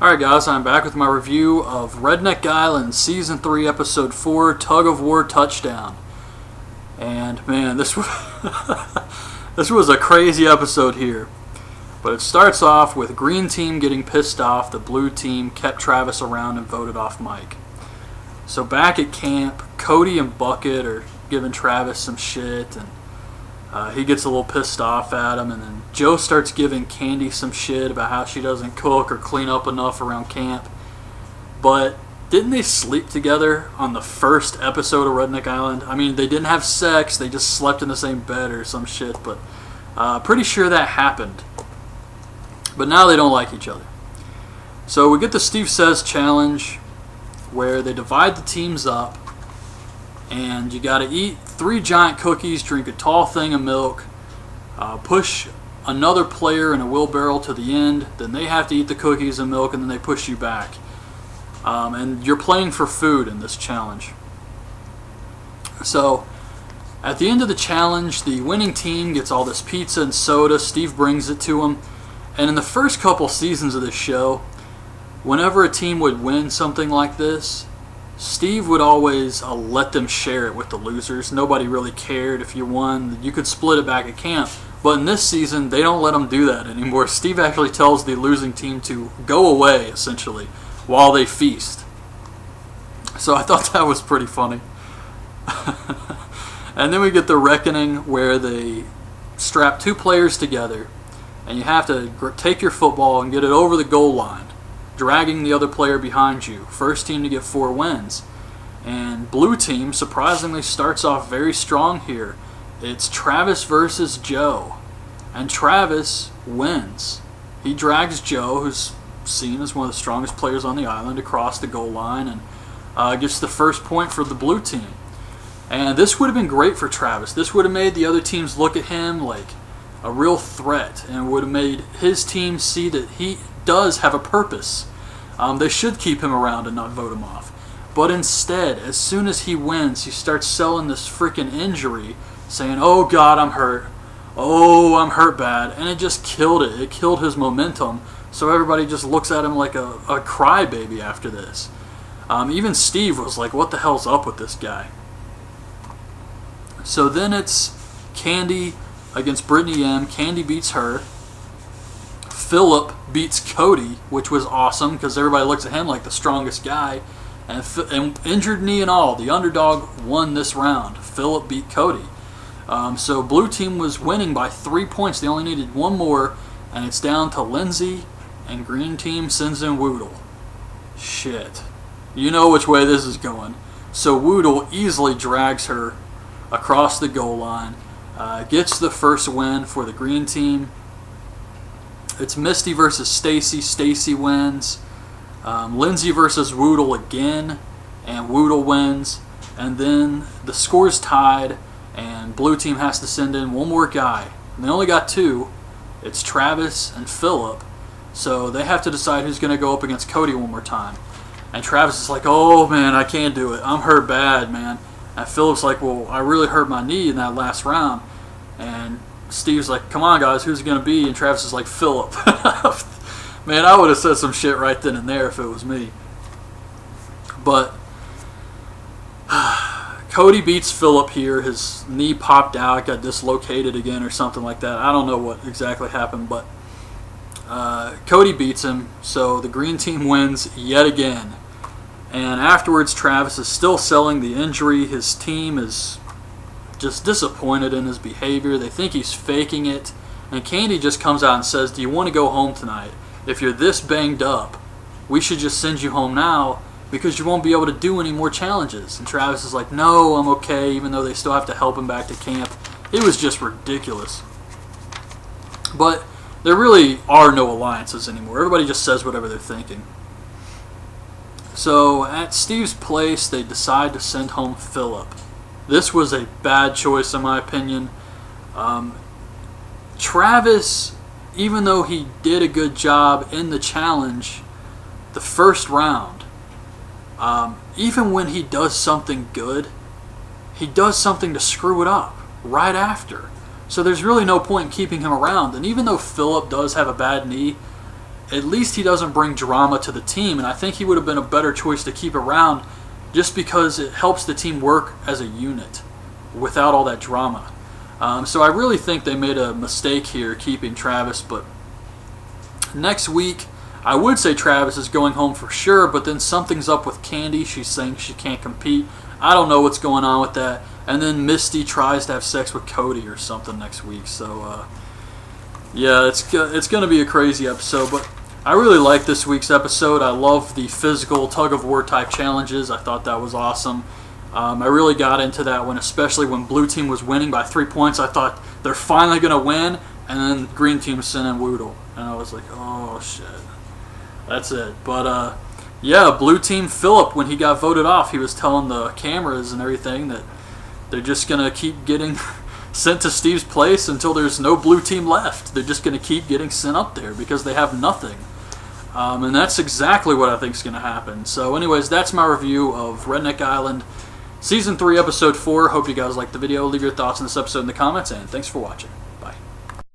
Alright guys, I'm back with my review of Redneck Island Season 3 Episode 4, Tug-of-War Touchdown. And man, this was, this was a crazy episode here. But it starts off with Green Team getting pissed off. The Blue Team kept Travis around and voted off Mike. So back at camp, Cody and Bucket are giving Travis some shit, and he gets a little pissed off at him, and then Joe starts giving Candy some shit about how she doesn't cook or clean up enough around camp. But didn't they sleep together on the first episode of Redneck Island? I mean, they didn't have sex, they just slept in the same bed or some shit, but pretty sure that happened. But now they don't like each other. So we get the Steve Says challenge, where they divide the teams up, and you gotta eat 3 giant cookies, drink a tall thing of milk, push another player in a wheelbarrow to the end, then they have to eat the cookies and milk, and then they push you back. And you're playing for food in this challenge. So at the end of the challenge, the winning team gets all this pizza and soda. Steve brings it to them. And in the first couple seasons of this show, whenever a team would win something like this, Steve would always let them share it with the losers. Nobody really cared if you won. You could split it back at camp. But in this season, they don't let them do that anymore. Steve actually tells the losing team to go away, essentially, while they feast. So I thought that was pretty funny. And then we get the reckoning, where they strap 2 players together, and you have to take your football and get it over the goal line, dragging the other player behind you. First team to get 4 wins. And Blue Team surprisingly starts off very strong here. It's Travis versus Joe. And Travis wins. He drags Joe, who's seen as one of the strongest players on the island, across the goal line, and gets the first point for the Blue Team. And this would have been great for Travis. This would have made the other teams look at him like a real threat, and would have made his team see that he does have a purpose. They should keep him around and not vote him off. But instead, as soon as he wins, he starts selling this freaking injury, saying, "Oh God, I'm hurt. Oh, I'm hurt bad." And it just killed it. It killed his momentum. So everybody just looks at him like a crybaby after this. Even Steve was like, what the hell's up with this guy? So then it's Candy against Brittany M. Candy beats her. Philip beats Cody, which was awesome because everybody looks at him like the strongest guy. And injured knee and all, the underdog won this round. Philip beat Cody. So Blue Team was winning by 3 points. They only needed 1 more, and it's down to Lindsay, and Green Team sends in Woodle. Shit. You know which way this is going. So Woodle easily drags her across the goal line, gets the first win for the Green Team. It's Misty versus Stacy. Stacy wins. Lindsay versus Woodle again, and Woodle wins. And then the score's tied, and Blue Team has to send in 1 more guy. And they only got 2. It's Travis and Philip. So they have to decide who's going to go up against Cody 1 more time. And Travis is like, "Oh man, I can't do it. I'm hurt bad, man." And Philip's like, "Well, I really hurt my knee in that last round." And Steve's like, "Come on guys, who's it going to be?" And Travis is like, "Philip." Man, I would have said some shit right then and there if it was me. But Cody beats Philip here. His knee popped out, got dislocated again or something like that. I don't know what exactly happened, but Cody beats him, so the Green Team wins yet again. And afterwards, Travis is still selling the injury. His team is just disappointed in his behavior. They think he's faking it. And Candy just comes out and says, "Do you want to go home tonight? If you're this banged up, we should just send you home now because you won't be able to do any more challenges." And Travis is like, "No, I'm okay," even though they still have to help him back to camp. It was just ridiculous. But there really are no alliances anymore. Everybody just says whatever they're thinking. So at Steve's place, they decide to send home Philip. This was a bad choice in my opinion. Travis, even though he did a good job in the challenge the first round, even when he does something good, he does something to screw it up right after. So there's really no point in keeping him around. And even though Philip does have a bad knee, at least he doesn't bring drama to the team, and I think he would have been a better choice to keep around just because it helps the team work as a unit without all that drama. So I really think they made a mistake here keeping Travis, but next week I would say Travis is going home for sure, but then something's up with Candy. She's saying she can't compete. I don't know what's going on with that. And then Misty tries to have sex with Cody or something next week. So, yeah, it's going to be a crazy episode. But I really like this week's episode. I love the physical tug-of-war type challenges. I thought that was awesome. I really got into that one, especially when Blue Team was winning by 3 points. I thought they're finally going to win. And then Green Team sent in Woodle. And I was like, oh, shit. That's it. But, yeah, Blue Team Phillip, when he got voted off, he was telling the cameras and everything that they're just going to keep getting sent to Steve's place until there's no Blue Team left. They're just going to keep getting sent up there because they have nothing. And that's exactly what I think is going to happen. So anyways, that's my review of Redneck Island Season 3, Episode 4. Hope you guys liked the video. Leave your thoughts on this episode in the comments, and thanks for watching.